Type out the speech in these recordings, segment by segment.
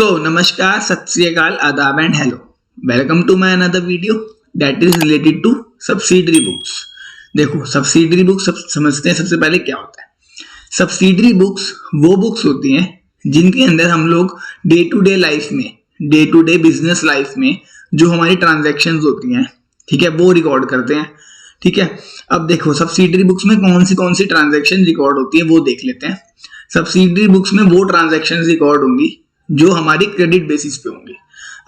नमस्कार, सत श्री अकाल, आदाब and hello. Welcome to my another video that is related to subsidiary books. देखो, subsidiary books समझते हैं सबसे पहले क्या होता है। सब्सिडरी बुक्स वो बुक्स होती हैं जिनके अंदर हम लोग डे टू डे लाइफ में, day to day business life में जो हमारी ट्रांजैक्शंस होती हैं, ठीक है, वो रिकॉर्ड करते हैं। ठीक है, अब देखो सब्सिडरी बुक्स में कौन सी ट्रांजैक्शन रिकॉर्ड होती है वो देख लेते हैं। सब्सिडरी बुक्स में वो ट्रांजैक्शंस रिकॉर्ड होंगी जो हमारी क्रेडिट बेसिस पे होंगी।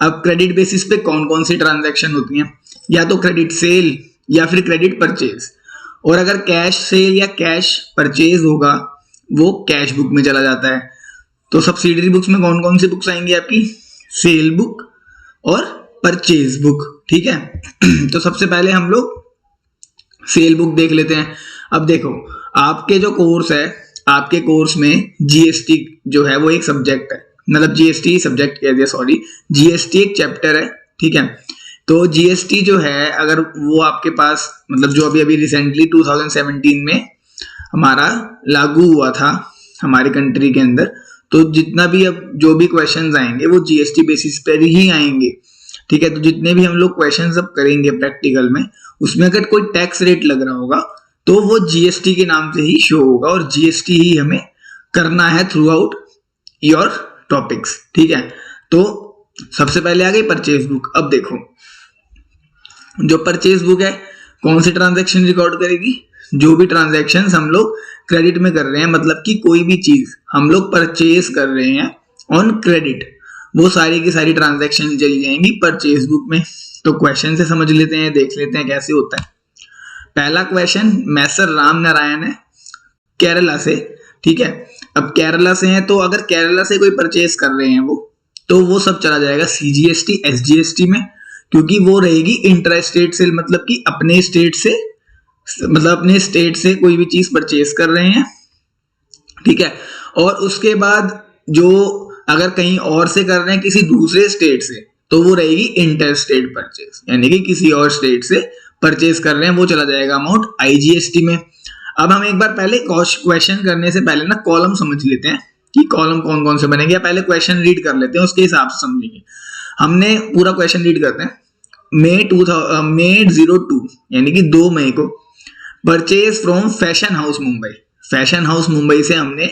अब क्रेडिट बेसिस पे कौन सी ट्रांजैक्शन होती हैं, या तो क्रेडिट सेल या फिर क्रेडिट परचेज। और अगर कैश सेल या कैश परचेज होगा वो कैश बुक में चला जाता है। तो सब्सिडरी बुक्स में कौन सी बुक्स आएंगी आपकी? सेल बुक और परचेज बुक। ठीक है तो सबसे पहले हम लोग सेल बुक देख लेते हैं। अब देखो, आपके जो कोर्स है, आपके कोर्स में जीएसटी जो है वो एक सब्जेक्ट है, मतलब जीएसटी सब्जेक्ट कह दिया, सॉरी, जीएसटी एक चैप्टर है। ठीक है, तो जीएसटी जो है अगर वो आपके पास, मतलब जो अभी रिसेंटली 2017 में हमारा लागू हुआ था हमारी कंट्री के अंदर, तो जितना भी अब जो भी क्वेश्चंस आएंगे वो जीएसटी बेसिस पर ही आएंगे। ठीक है, तो जितने भी हम लोग क्वेश्चंस अब करेंगे प्रैक्टिकल में, उसमें अगर कोई टैक्स रेट लग रहा होगा तो वो जीएसटी के नाम से ही शो होगा, और जीएसटी ही हमें करना है थ्रू आउट योर टॉपिक्स। ठीक है, तो सबसे पहले आ गई परचेज बुक। अब देखो, जो परचेज बुक है कौन सी ट्रांजैक्शन रिकॉर्ड करेगी? जो भी ट्रांजैक्शंस हम लोग क्रेडिट में कर रहे हैं, मतलब कि कोई भी चीज हम लोग परचेज कर रहे हैं ऑन क्रेडिट, वो सारी की सारी ट्रांजैक्शन चली जाएंगी परचेज बुक में। तो क्वेश्चन से समझ लेते हैं, देख लेते हैं कैसे होता है। पहला क्वेश्चन मैसर राम नारायण है, केरला से। ठीक है, अब केरला से हैं तो अगर केरला से कोई परचेज कर रहे हैं वो, तो वो सब चला जाएगा सीजीएसटी एसजीएसटी में, क्योंकि वो रहेगी इंट्रा स्टेट सेल, मतलब कि अपने स्टेट से, मतलब अपने स्टेट से कोई भी चीज परचेज कर रहे हैं। ठीक है, और उसके बाद जो अगर कहीं और से कर रहे हैं किसी दूसरे स्टेट से, तो वो रहेगी इंटर स्टेट परचेज, यानी कि किसी और स्टेट से परचेज कर रहे हैं, वो चला जाएगा अमाउंट आईजीएसटी में। अब हम एक बार पहले क्वेश्चन करने से पहले ना कॉलम समझ लेते हैं कि कॉलम कौन से बनेंगे, या पहले क्वेश्चन रीड कर लेते हैं, उसके हिसाब से समझेंगे। हमने पूरा क्वेश्चन रीड करते हैं। May 02 यानी कि 2 मई को purchase from fashion house Mumbai. Fashion house Mumbai से हमने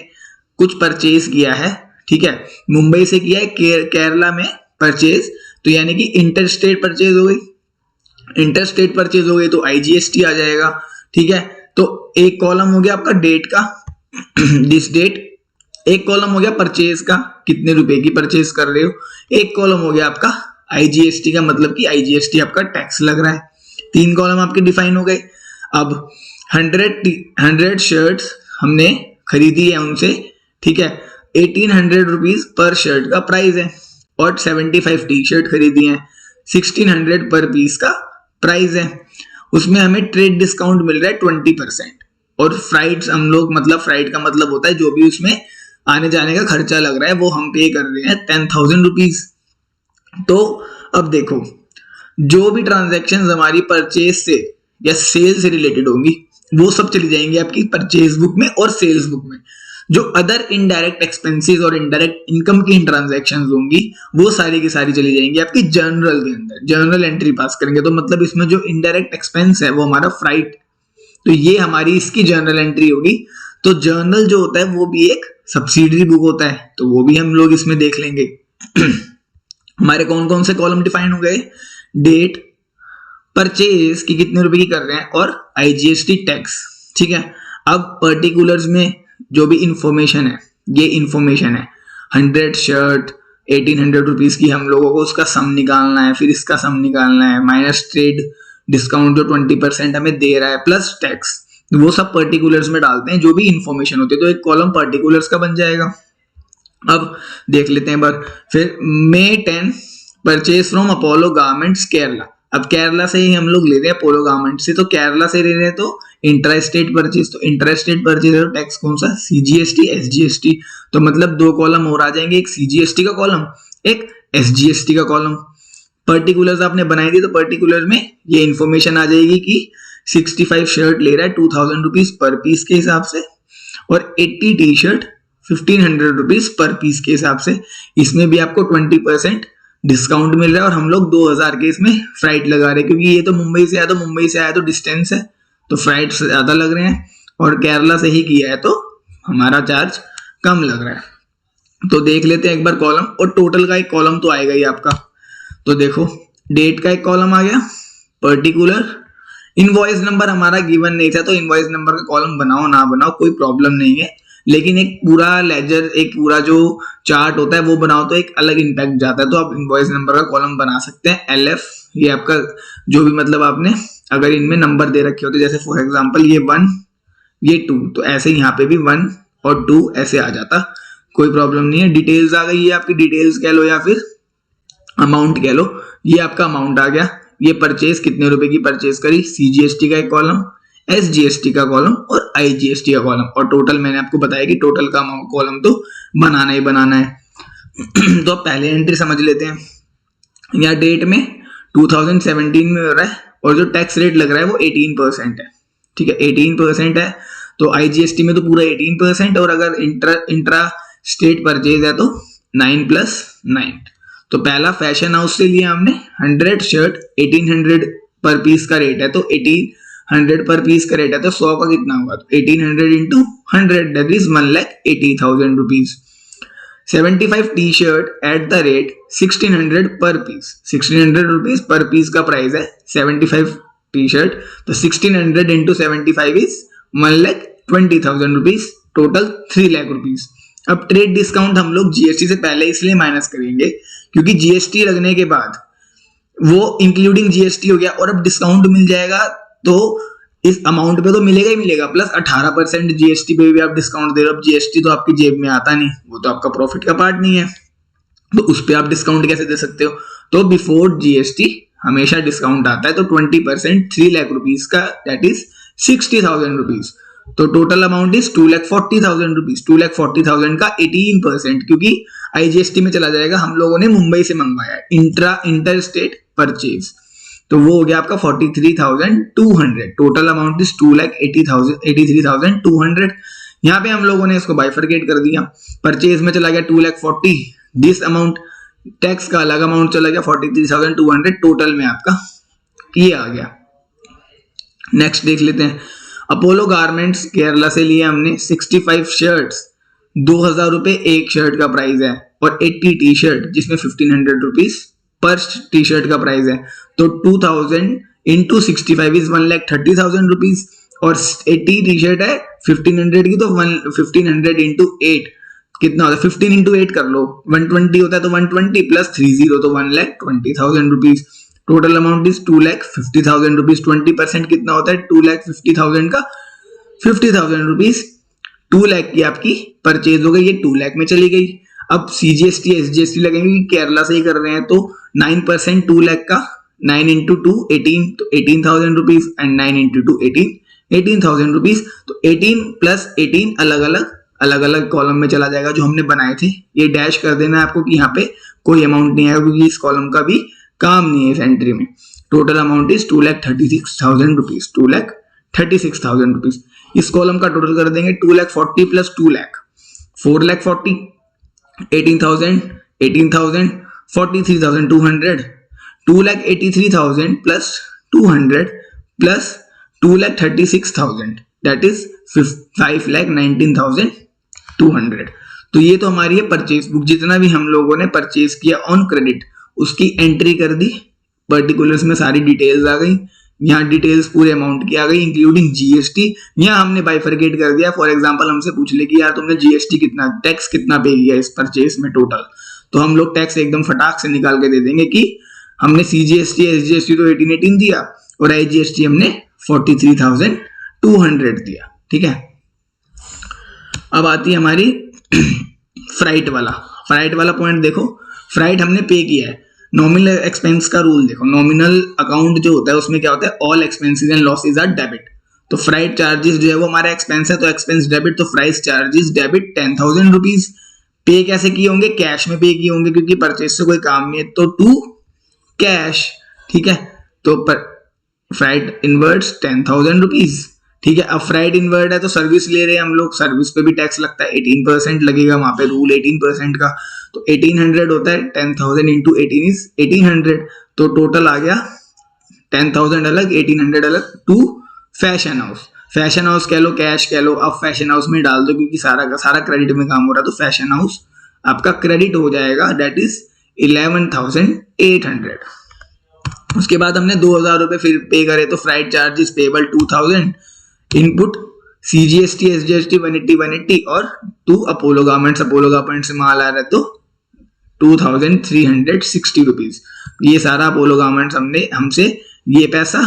कुछ परचेज किया है। ठीक है, मुंबई से किया है, केरला में परचेज, तो यानी कि इंटर स्टेट परचेज हो गई। इंटर स्टेट परचेज हो गई तो आईजीएसटी आ जाएगा। ठीक है, तो एक कॉलम हो गया आपका डेट का, दिस डेट। एक कॉलम हो गया परचेज का, कितने रुपए की परचेज कर रहे हो। एक कॉलम हो गया आपका आईजीएसटी का, मतलब कि आईजीएसटी आपका टैक्स लग रहा है। 3 कॉलम आपके डिफाइन हो गए। अब 100 शर्ट्स हमने खरीदी है उनसे। ठीक है, 1800 रुपीज पर शर्ट का प्राइस है, और 75 टी शर्ट खरीदी है, 1600 पर पीस का प्राइस है। उसमें हमें ट्रेड डिस्काउंट मिल रहा है 20%, और फ्राइट्स हम लोग, मतलब फ्राइट का मतलब होता है जो भी उसमें आने जाने का खर्चा लग रहा है वो हम पे कर रहे हैं 10,000 रुपीज। तो अब देखो, जो भी ट्रांजैक्शन हमारी परचेज से या सेल से रिलेटेड होंगी वो सब चली जाएंगी आपकी परचेज बुक में और सेल्स बुक में। जो अदर इनडायरेक्ट एक्सपेंसेस और इनडायरेक्ट इनकम की ट्रांजैक्शंस होंगी वो सारी की सारी चली जाएंगी आपकी जर्नल के अंदर। जर्नल एंट्री पास करेंगे, तो मतलब इसमें जो इनडायरेक्ट एक्सपेंस है वो हमारा फ्राइट, तो ये हमारी इसकी जर्नल एंट्री होगी। तो जर्नल जो होता है वो भी एक सब्सिडरी बुक होता है, तो वो भी हम लोग इसमें देख लेंगे। हमारे कौन से कॉलम डिफाइन हो गए? डेट, परचेज की कितने रुपए की कर रहे हैं, और आईजीएसटी टैक्स। ठीक है, अब पर्टिकुलर्स में जो भी इंफॉर्मेशन है, ये इंफॉर्मेशन है 100 शर्ट 1800 रुपीज की, हम लोगों को उसका सम निकालना है, फिर इसका सम निकालना है, माइनस ट्रेड डिस्काउंट जो 20% हमें दे रहा है, प्लस टैक्स, वो सब पर्टिकुलर्स में डालते हैं जो भी इंफॉर्मेशन होती है, तो एक कॉलम पर्टिकुलर्स का बन जाएगा। अब देख लेते हैं बार। फिर May 10 purchase from Apollo garments Kerala. अब केरला से ही हम लोग ले रहे हैं अपोलो गारमेंट से, तो केरला से ले रहे हैं तो इंट्रा स्टेट परचेज, तो इंट्रा स्टेट परचेज और टैक्स कौन सा? CGST SGST. तो मतलब 2 कॉलम और आ जाएंगे, एक सीजीएसटी का कॉलम, एक एसजीएसटी का कॉलम। पर्टिकुलर्स आपने बनाई दी तो पर्टिकुलर में ये इंफॉर्मेशन आ जाएगी कि 65 शर्ट ले रहा है 2000 रुपीज पर पीस के हिसाब से, और 80 T shirt 1500 rupees per piece के हिसाब से। इसमें भी आपको 20% डिस्काउंट मिल रहा है और हम लोग 2000 के इसमें फ्राइट लगा रहे हैं, क्योंकि ये तो मुंबई से आया तो डिस्टेंस है तो फ्राइट ज्यादा लग रहे हैं, और केरला से ही किया है तो हमारा चार्ज कम लग रहा है। तो देख लेते हैं एक बार कॉलम, और टोटल का एक कॉलम तो आएगा ही आपका। तो देखो डेट का एक कॉलम आ गया, पर्टिकुलर, इनवॉइस नंबर हमारा गिवन नहीं था तो इनवॉइस नंबर का कॉलम बनाओ ना बनाओ कोई प्रॉब्लम नहीं है, लेकिन एक पूरा लेजर, एक पूरा जो चार्ट होता है वो बनाओ तो एक अलग इंपैक्ट जाता है, तो आप इनवॉइस नंबर का कॉलम बना सकते हैं। LF ये आपका जो भी मतलब आपने अगर इनमें नंबर दे रखे होते, जैसे फॉर एग्जांपल ये 1 ये 2, तो ऐसे यहाँ पे भी 1 और 2 ऐसे आ जाता, कोई प्रॉब्लम नहीं है। डिटेल्स आ गई, ये आपकी डिटेल्स कह लो या फिर अमाउंट कह लो, ये आपका अमाउंट आ गया। ये परचेज कितने रुपए की परचेज करी, CGST का एक कॉलम, SGST का कॉलम और IGST का कॉलम, और टोटल मैंने आपको बताया कि टोटल का कॉलम तो बनाना ही बनाना है। तो पहले एंट्री समझ लेते हैं। यहाँ डेट में 2017 में हो रहा है और जो टैक्स रेट लग रहा है वो 18% है, ठीक है 18% है। तो IGST में तो पूरा 18%, और अगर इंट्रा स्टेट परचेज है तो 9+9। तो पहला फैशन हाउस से लिया हमने 100 शर्ट, 1800 पर पीस का रेट है, तो 1800 पर पीस का रेट है तो 100 का कितना होगा, तो 1800 into 100 that is 1,80,000 rupees. 75 T shirt at the rate 1600 पर पीस, 1600 रुपीज पर पीस का प्राइस है 75 टी शर्ट, तो 1600 into 75 is 1,20,000 rupees, total 3 lakh rupees. अब ट्रेड डिस्काउंट हम लोग GST से पहले इसलिए माइनस करेंगे क्योंकि GST लगने के बाद वो इंक्लूडिंग GST हो गया, और अब डिस्काउंट मिल जाएगा तो इस अमाउंट पे तो मिलेगा ही मिलेगा, प्लस 18% GST पे भी आप डिस्काउंट दे रहे हो। अब GST तो आपकी जेब में आता नहीं, वो तो आपका प्रॉफिट का पार्ट नहीं है, तो उस पर आप डिस्काउंट कैसे दे सकते हो। तो बिफोर GST हमेशा डिस्काउंट आता है, तो 20% 3 लाख रुपीज का दैट इज 60,000 रुपीज। तो टोटल अमाउंट इज 2,40,000 रुपीज, 2,40,000 का 18%, क्योंकि IGST में चला जाएगा। हम लोगों ने मुंबई से मंगवाया इंटर स्टेट परचेज, तो वो हो गया आपका 43,200। Total amount is 2,83,200। यहाँ पे हम लोगों ने इसको बाइफरकेट कर दिया, परचेज में चला गया 2,40,000, दिस अमाउंट टैक्स का अलग अमाउंट चला गया 43,200, टोटल में आपका ये आ गया। नेक्स्ट देख लेते हैं, अपोलो गारमेंट्स केरला से लिए हमने 65 शर्ट्स, 2,000 रुपए एक शर्ट का प्राइस है, और 80 टी शर्ट जिसमें 1,500 रुपीज पर टी शर्ट का प्राइस है, तो 2,000 into 65 इज 1,30,000 रुपीज, और 80 टी शर्ट है 1,500 की, तो 1,500 into 8 कितना होता है, 15 into 8 कर लो, 120 होता है, तो 120 plus 30 तो 1,20,000 rupees. Total amount is 2,50,000 rupees. 20% कितना होता है 2,50,000 का, 50,000 रुपीज। 2 लाख की आपकी परचेज हो गई, ये 2 लाख में चली गई। अब CGST SGST लगेंगे, केरला से ही कर रहे हैं, तो 9% 2 लाख का, 9 into 2 18, तो 18,000 रुपीज, एंड 9 into 2 18,000 रुपीज। तो 18 plus 18 अलग अलग कॉलम में चला जाएगा जो हमने बनाए थे। ये डैश कर देना है आपको कि यहाँ पे कोई अमाउंट नहीं आएगा, क्योंकि इस कॉलम का भी काम नहीं है इस एंट्री में। Total amount is 2,36,000 rupees, 2,36,000 rupees. इस कॉलम का टोटल कर देंगे 2,40,000 plus 2 lakh, 4,40,000, 18,000, 18,000, 43,200, 2,83,000 plus 200 plus 2,36,000 that is 5,19,200। तो ये तो हमारी है परचेज बुक, जितना भी हम लोगों ने परचेज किया ऑन क्रेडिट उसकी एंट्री कर दी, पर्टिकुलर्स में सारी डिटेल्स आ गई। यहाँ डिटेल्स पूरे अमाउंट की आ गई इंक्लूडिंग GST। यहाँ हमने बाइफरकेट कर दिया। फॉर एग्जांपल हमसे पूछ ले कि यार तुमने GST कितना, टैक्स कितना पे किया इस परचेज में टोटल, तो हम लोग टैक्स एकदम फटाक से निकाल के दे देंगे कि हमने CGST SGST तो 18 दिया और IGST हमने 43,200 दिया, ठीक है। अब आती है हमारी फ्राइट वाला पॉइंट। देखो फ्राइट हमने पे किया है, नॉमिनल एक्सपेंस का रूल देखो, नॉमिनल अकाउंट जो होता है उसमें क्या होता है, all expenses and losses are debit. तो फ्राइट चार्जेस जो है वो हमारा एक्सपेंस है, तो एक्सपेंस डेबिट, तो freight charges debit 10,000 rupees. Pay कैसे किए होंगे, कैश में पे किए होंगे, क्योंकि परचेज से कोई काम नहीं है, तो टू कैश, ठीक है। तो फ्राइट इनवर्ड्स 10,000 रुपीज, ठीक है। अब फ्राइड इनवर्ड है तो सर्विस ले रहे हैं हम लोग, सर्विस पे भी टैक्स लगता है, 18% लगेगा, वहां पे रूल 18% का। तो 1800 होता है, 10,000 इंटू 18 इज 1800, तो टोटल आ गया 10,000 अलग, 1800 अलग to fashion house. Fashion house कह लो, कैश कह लो, अब फैशन हाउस में डाल दो क्योंकि सारा का सारा क्रेडिट में काम हो रहा है, तो फैशन हाउस आपका क्रेडिट हो जाएगा, दैट इज 11,800। उसके बाद हमने 2,000 रुपए फिर पे करे, तो freight charges payable 2,000, input CGST SGST 180 और to Apollo garments, Apollo garments से माल आ रहा है तो 2,360 रुपीज। ये सारा अपोलो गारमेंट्स हमसे ये पैसा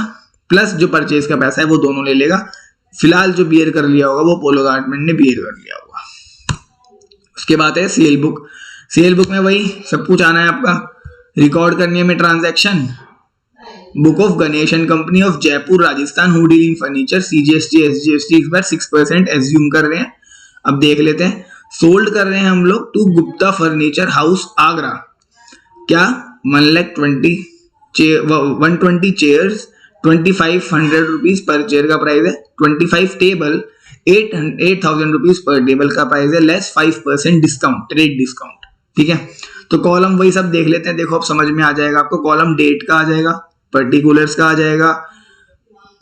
प्लस जो परचेज का पैसा है वो दोनों ले लेगा। फिलहाल जो बियर कर लिया होगा वो अपोलो गारमेंट ने बियर कर लिया होगा। उसके बाद है सेल बुक। सेल बुक में वही सब कुछ आना है आपका, रिकॉर्ड करनी है में transaction, book of Ganesh and company of Jaipur Rajasthan who deal in furniture, CGST SGST इस बार 6% एज्यूम कर रहे हैं। अब देख लेते हैं, सोल्ड कर रहे हैं हम लोग to Gupta furniture house Agra, क्या 120 चेयर्स, 2,500 रुपीज पर चेयर का प्राइस है, 25 टेबल 8,000 रुपीज पर टेबल का प्राइस है, लेस 5% डिस्काउंट, ट्रेड डिस्काउंट। ठीक है, तो कॉलम वही सब देख लेते हैं। देखो अब समझ में आ जाएगा आपको, कॉलम डेट का आ जाएगा, पर्टिकुलर्स का आ जाएगा,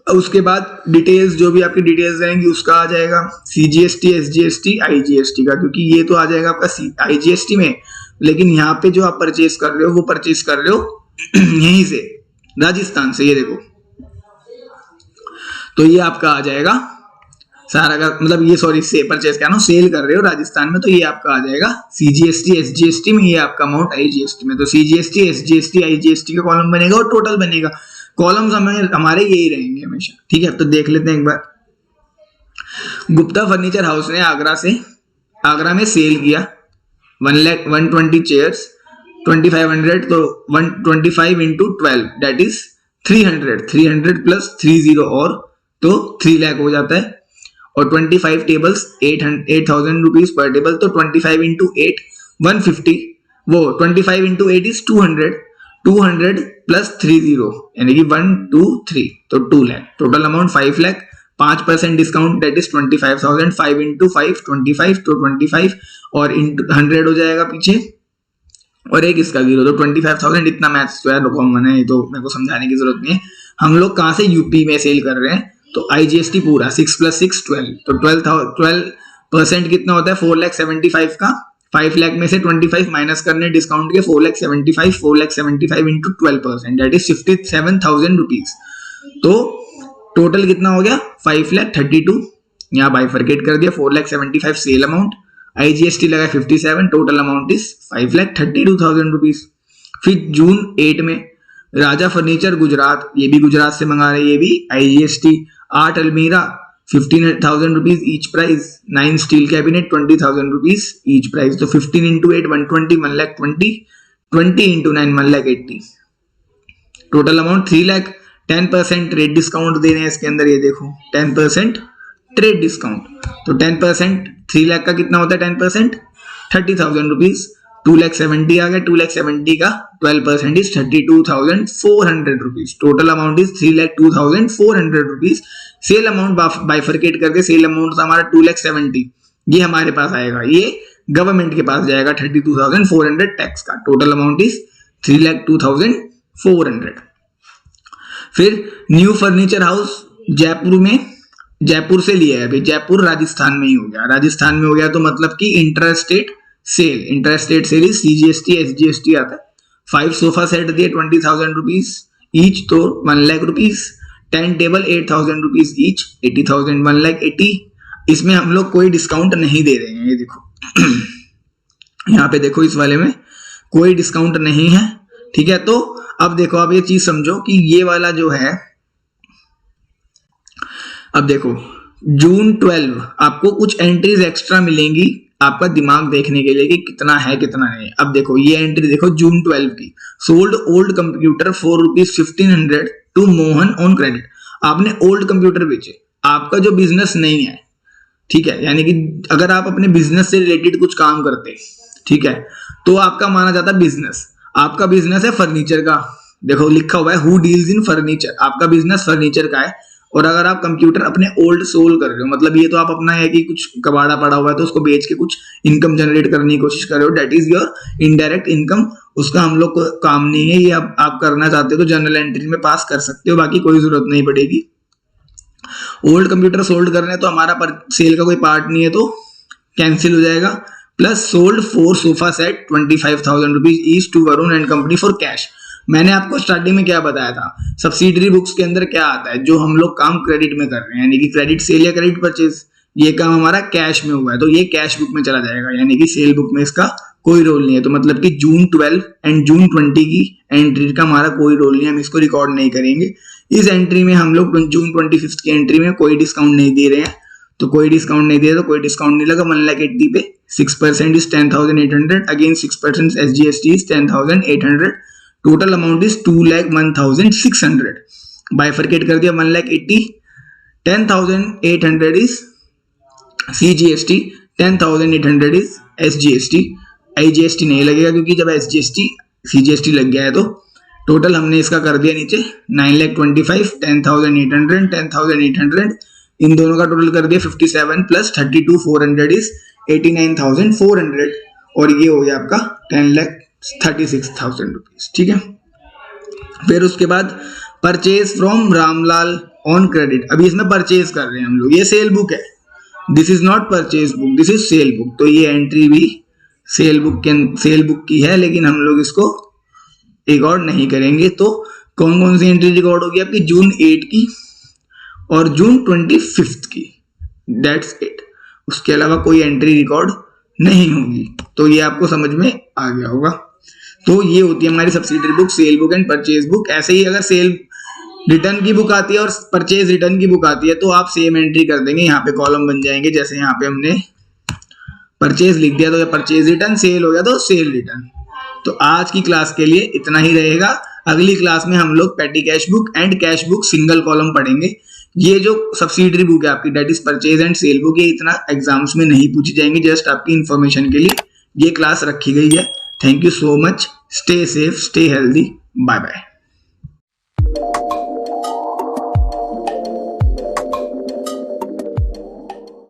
उसके बाद डिटेल्स जो भी आपकी डिटेल्स रहेंगी उसका आ जाएगा, CGST SGST IGST का, क्योंकि ये तो आ जाएगा आपका IGST में, लेकिन यहाँ पे जो आप परचेज कर रहे हो वो परचेज कर रहे हो यहीं से राजस्थान से, ये देखो, तो ये आपका आ जाएगा सारा का, मतलब ये सॉरी से परचेज क्या ना सेल कर रहे हो राजस्थान में, तो ये आपका आ जाएगा CGST SGST में, ये आपका अमाउंट IGST में। तो CGST SGST IGST का कॉलम बनेगा और टोटल बनेगा, कॉलम्स हमारे यही रहेंगे हमेशा। ठीक है, तो देख लेते हैं एक बार। गुप्ता फर्नीचर हाउस ने आगरा में सेल किया 120 चेयर्स, 2,500, तो 125 इंटू 12 दैट इज 300 प्लस 30 और तो 3 लाख हो जाता है, और 25 टेबल्स 8,000 रुपीज पर टेबल, तो 25 इंटू 8 150, वो 25 इंटू 8 इज 200 प्लस 30 यानी कि 1 2 3, तो 2 lakh, total amount 5 lakh, 5% discount that is 25,000, 5 into 5 25, तो 25 और इंटू 100 हो जाएगा पीछे, और एक इसका 0, तो 25,000। इतना मैथ्स तो यार कॉमन है, ये तो मेरे को समझाने की जरूरत नहीं है। हम लोग कहाँ से यूपी में सेल कर रहे हैं, तो IGST पूरा 6 + 6 12, तो 12% कितना होता है 4,75,000 का, 5 लाख में से 25 माइनस करने डिस्काउंट के 4,75,000 इंटू 12% दैट इज 57,000 रुपीज। तो टोटल कितना हो गया 5,32,000, यहाँ बाइफरकेट कर दिया, 4,75,000 सेल अमाउंट, IGST लगा 57, टोटल अमाउंट इज 5,32,000 रुपीज। फिर जून 8 में राजा फर्नीचर गुजरात, ये भी गुजरात से मंगा रहे हैं, ये भी IGST 8 अलमीरा 15,000 rupees each price, 9 steel cabinet 20,000 rupees each price, तो 15 into 8 120, 1,20,000, 20 into 9 1,80,000, total amount 3 lakh. 10% trade discount दे रहे हैं इसके अंदर, ये देखो 10% ट्रेड डिस्काउंट, तो 10% 3 लाख का कितना होता है 10%, 30,000 रुपीज, 2,70,000 आ गया, 2,70,000 का 12% is 32,400 rupees, total amount is 3,02,400 rupees. Sale amount bifurcate करके सेल अमाउंट हमारा 2,70,000 ये हमारे पास आएगा, ये गवर्नमेंट के पास जाएगा 32,400 टैक्स का, टोटल अमाउंट इज 3,02,400। फिर न्यू फर्नीचर हाउस जयपुर से लिया है, अभी जयपुर राजस्थान में ही हो गया, राजस्थान में हो गया तो मतलब कि interstate sale is CGST SGST आता है। 5 सोफा सेट दिए 20,000 रुपीज ईच, तो 1 lakh rupees, 10 table 8,000 rupees each, 80,000, 1,80,000। इसमें हम लोग कोई डिस्काउंट नहीं दे रहे हैं, ये देखो यहाँ पे देखो, इस वाले में कोई डिस्काउंट नहीं है। ठीक है, तो अब देखो, आप ये चीज समझो कि ये वाला जो है, अब देखो जून 12 आपको कुछ एंट्रीज एक्स्ट्रा मिलेंगी आपका दिमाग देखने के लिए कि कितना है कितना नहीं। अब देखो ये एंट्री देखो जून 12 की, sold old computer ₹4,1500 to Mohan on credit. आपने ओल्ड कंप्यूटर बेचे, आपका जो बिजनेस नहीं है, ठीक है, यानी कि अगर आप अपने बिजनेस से रिलेटेड कुछ काम करते, ठीक है, तो आपका माना जाता है बिजनेस। आपका बिजनेस है फर्नीचर का, देखो लिखा हुआ है हु डील्स इन फर्नीचर, आपका बिजनेस फर्नीचर का है। और अगर आप कंप्यूटर अपने ओल्ड सोल्ड कर रहे हो, मतलब ये तो आप अपना है कि कुछ कबाड़ा पड़ा हुआ है तो उसको बेच के कुछ इनकम जनरेट करने की कोशिश कर रहे हो, that is your indirect income, उसका हम लोग को काम नहीं है। ये आप करना चाहते हो तो जनरल एंट्री में पास कर सकते हो, बाकी कोई जरूरत नहीं पड़ेगी। ओल्ड कंप्यूटर सोल्ड करने हैं तो हमारा सेल का कोई पार्ट नहीं है तो कैंसिल हो जाएगा। Plus sold 4 sofa set 25,000 rupees each to Varun and company for cash. मैंने आपको स्टार्टिंग में क्या बताया था, सब्सिडरी बुक्स के अंदर क्या आता है, जो हम लोग काम क्रेडिट में कर रहे हैं, यानी कि क्रेडिट सेल या क्रेडिट परचेज, ये काम हमारा कैश में हुआ है तो ये कैश बुक में चला जाएगा, यानी कि सेल बुक में इसका कोई रोल नहीं है। तो मतलब कि जून 12 एंड जून 20 की एंट्री का हमारा कोई रोल नहीं है, हम इसको रिकॉर्ड नहीं करेंगे। इस एंट्री में हम लोग जून 25 की एंट्री में कोई डिस्काउंट नहीं दे रहे हैं, तो कोई डिस्काउंट नहीं दे रहे तो कोई डिस्काउंट नहीं लगा। 1,80,000 पे 6% is 10,800, again 6% SGST is 10,800, total amount is 2,01,600। Bifurcate कर दिया 1,80,000, 10,800 is CGST, 10,800 is SGST। IGST नहीं लगेगा क्योंकि जब SGST CGST लग गया है तो टोटल हमने इसका कर दिया नीचे 9,25,000, 10,800, 10,800, इन दोनों का टोटल कर दिया 57 प्लस 32,400 इज 89,400, और ये हो गया आपका 10,36,000 रुपीज। ठीक है, फिर उसके बाद purchase from Ramlal on credit. अभी इसमें परचेज कर रहे हैं हम लोग, ये सेल बुक है, this is not purchase book, this is cell book, तो ये एंट्री भी सेल बुक की है, लेकिन हम लोग इसको रिकॉर्ड नहीं करेंगे। तो कौन कौन सी एंट्री रिकॉर्ड होगी आपकी, जून 8 की और जून 25 की, दैट्स इट। उसके अलावा कोई एंट्री रिकॉर्ड नहीं होगी। तो ये आपको समझ में आ गया होगा। तो ये होती है हमारी subsidiary book, cell book and purchase book. ऐसे ही अगर सेल रिटर्न की बुक आती है और परचेज रिटर्न की बुक आती है तो आप सेम एंट्री कर देंगे, यहाँ पे कॉलम बन जाएंगे। जैसे यहाँ पे हमने परचेज लिख दिया तो परचेज रिटर्न, सेल हो गया तो सेल रिटर्न। तो आज की क्लास के लिए इतना ही रहेगा। अगली क्लास में हम लोग पेटी cash book and cash book single column पढ़ेंगे। ये जो सब्सिडरी बुक है आपकी, that is purchase and cell book, ये इतना एग्जाम्स में नहीं पूछी जाएंगे, जस्ट आपकी इंफॉर्मेशन के लिए ये क्लास रखी गई है। Thank you so much, stay safe, stay healthy, bye bye.